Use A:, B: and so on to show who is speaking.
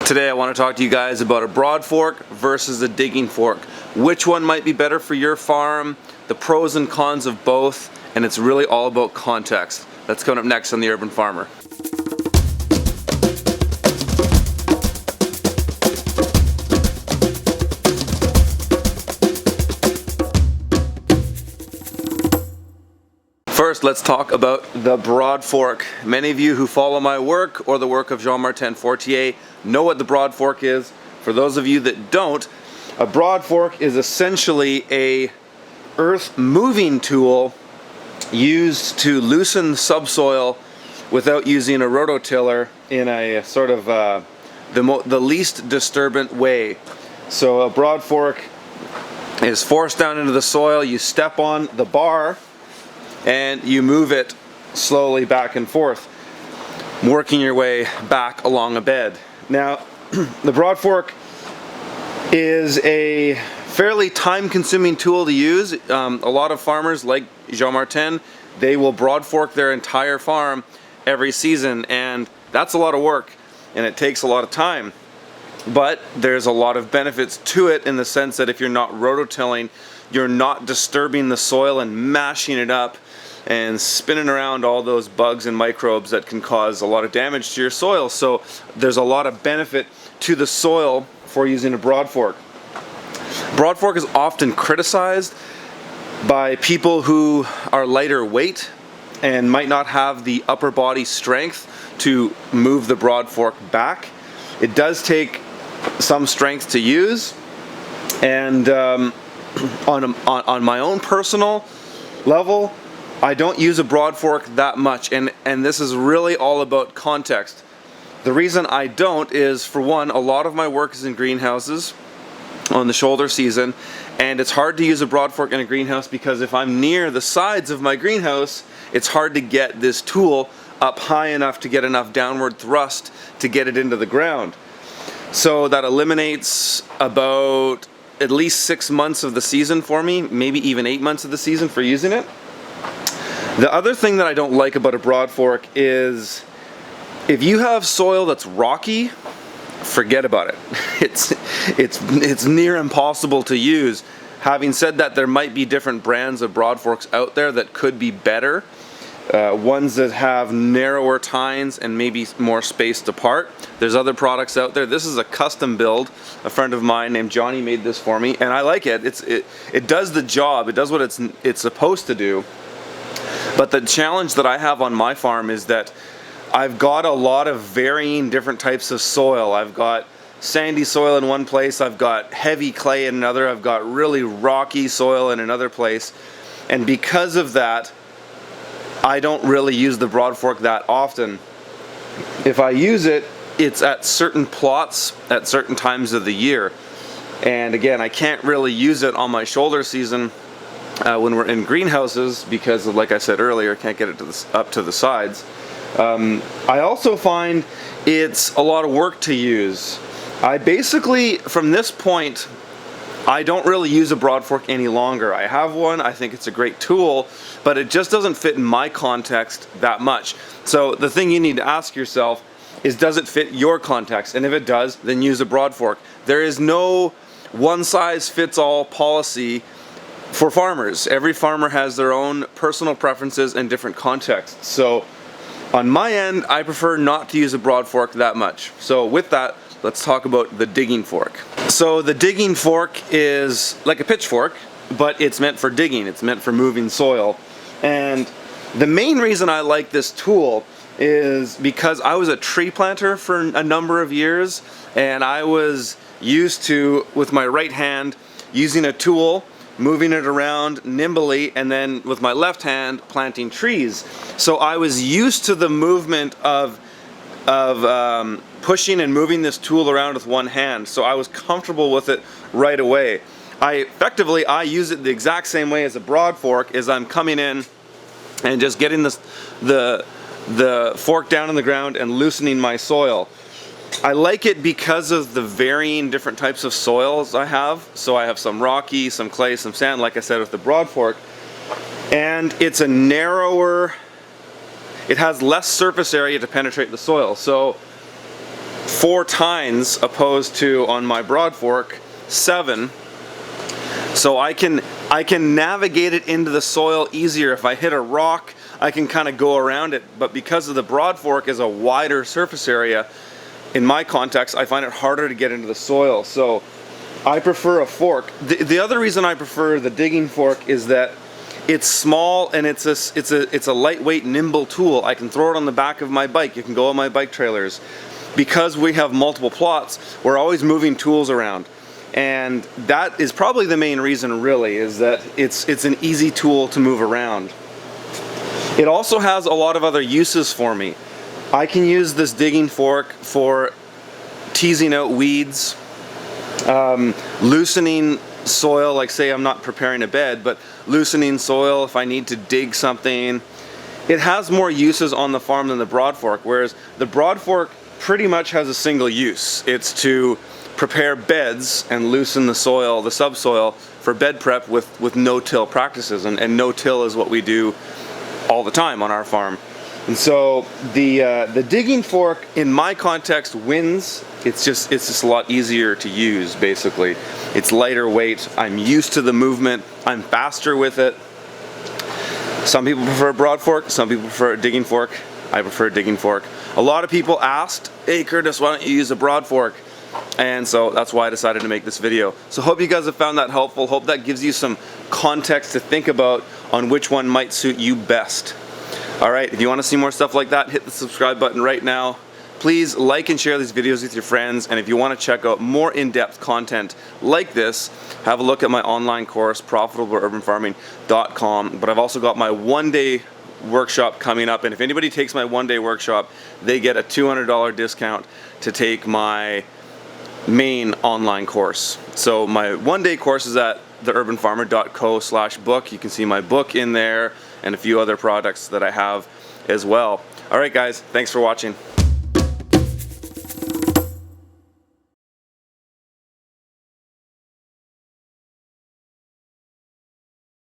A: Today I want to talk to you guys about a broad fork versus a digging fork. Which one might be better for your farm, the pros and cons of both, and it's really all about context. That's coming up next on The Urban Farmer. First, let's talk about the broad fork. Many of you who follow my work or the work of Jean-Martin Fortier know what the broad fork is. For those of you that don't, a broad fork is essentially a earth moving tool used to loosen subsoil without using a rototiller in a sort of the least disturbant way. So a broad fork is forced down into the soil, you step on the bar, and you move it slowly back and forth, working your way back along a bed. Now, the broad fork is a fairly time-consuming tool to use. A lot of farmers, like Jean-Martin, they will broad fork their entire farm every season, and that's a lot of work, and it takes a lot of time. But there's a lot of benefits to it in the sense that if you're not rototilling, you're not disturbing the soil and mashing it up and spinning around all those bugs and microbes that can cause a lot of damage to your soil. So there's a lot of benefit to the soil for using a broad fork. Broad fork is often criticized by people who are lighter weight and might not have the upper body strength to move the broad fork back. It does take some strength to use, and on my own personal level, I don't use a broad fork that much, and this is really all about context. The reason I don't is, for one, a lot of my work is in greenhouses on the shoulder season, and it's hard to use a broad fork in a greenhouse because if I'm near the sides of my greenhouse, it's hard to get this tool up high enough to get enough downward thrust to get it into the ground. So that eliminates about at least 6 months of the season for me, maybe even 8 months of the season for using it. The other thing that I don't like about a broad fork is if you have soil that's rocky, forget about it. It's near impossible to use. Having said that, there might be different brands of broad forks out there that could be better. Ones that have narrower tines and maybe more spaced apart. There's other products out there. This is a custom build. A friend of mine named Johnny made this for me, and I like it. It does the job. It does what it's supposed to do. But the challenge that I have on my farm is that I've got a lot of varying different types of soil. I've got sandy soil in one place, I've got heavy clay in another, I've got really rocky soil in another place. And because of that, I don't really use the broad fork that often. If I use it, it's at certain plots at certain times of the year. And again, I can't really use it on my shoulder season when we're in greenhouses because, like I said earlier, I can't get it up to the sides. I also find it's a lot of work to use. I basically, from this point, I don't really use a broad fork any longer. I have one, I think it's a great tool, but it just doesn't fit in my context that much. So the thing you need to ask yourself is, does it fit your context? And if it does, then use a broad fork. There is no one-size-fits-all policy for farmers. Every farmer has their own personal preferences and different contexts. So on my end, I prefer not to use a broad fork that much. So with that, let's talk about the digging fork. So the digging fork is like a pitchfork, but it's meant for digging. It's meant for moving soil. And the main reason I like this tool is because I was a tree planter for a number of years, and I was used to, with my right hand, using a tool, moving it around nimbly, and then with my left hand planting trees. So I was used to the movement of pushing and moving this tool around with one hand, so I was comfortable with it right away. I use it the exact same way as a broad fork, is I'm coming in and just getting the fork down on the ground and loosening my soil. I like it because of the varying different types of soils I have. So I have some rocky, some clay, some sand, like I said with the broad fork. And it's a narrower, it has less surface area to penetrate the soil. So 4 tines opposed to on my Broadfork 7. So I can navigate it into the soil easier. If I hit a rock, I can kind of go around it. But because of the Broadfork is a wider surface area, in my context, I find it harder to get into the soil. So I prefer a fork. The other reason I prefer the digging fork is that it's small and it's a lightweight, nimble tool. I can throw it on the back of my bike. It can go on my bike trailers. Because we have multiple plots, we're always moving tools around. And that is probably the main reason, really, is that it's an easy tool to move around. It also has a lot of other uses for me. I can use this digging fork for teasing out weeds, loosening soil, like say I'm not preparing a bed, but loosening soil if I need to dig something. It has more uses on the farm than the Broadfork, whereas the Broadfork pretty much has a single use. It's to prepare beds and loosen the soil, the subsoil, for bed prep with no-till practices, and no-till is what we do all the time on our farm. And so the digging fork, in my context, wins. It's just a lot easier to use, basically. It's lighter weight. I'm used to the movement. I'm faster with it. Some people prefer a Broadfork. Some people prefer a digging fork. I prefer a digging fork. A lot of people asked, "Hey Curtis, why don't you use a Broadfork?" And so that's why I decided to make this video. So hope you guys have found that helpful. Hope that gives you some context to think about on which one might suit you best. Alright, if you want to see more stuff like that, hit the subscribe button right now. Please like and share these videos with your friends, and if you want to check out more in-depth content like this, have a look at my online course, profitable.urbanfarming.com. But I've also got my one-day workshop coming up, and if anybody takes my one-day workshop, they get a $200 discount to take my main online course. So my one-day course is at theurbanfarmer.co/book. You can see my book in there and a few other products that I have as well. Alright guys, thanks for watching.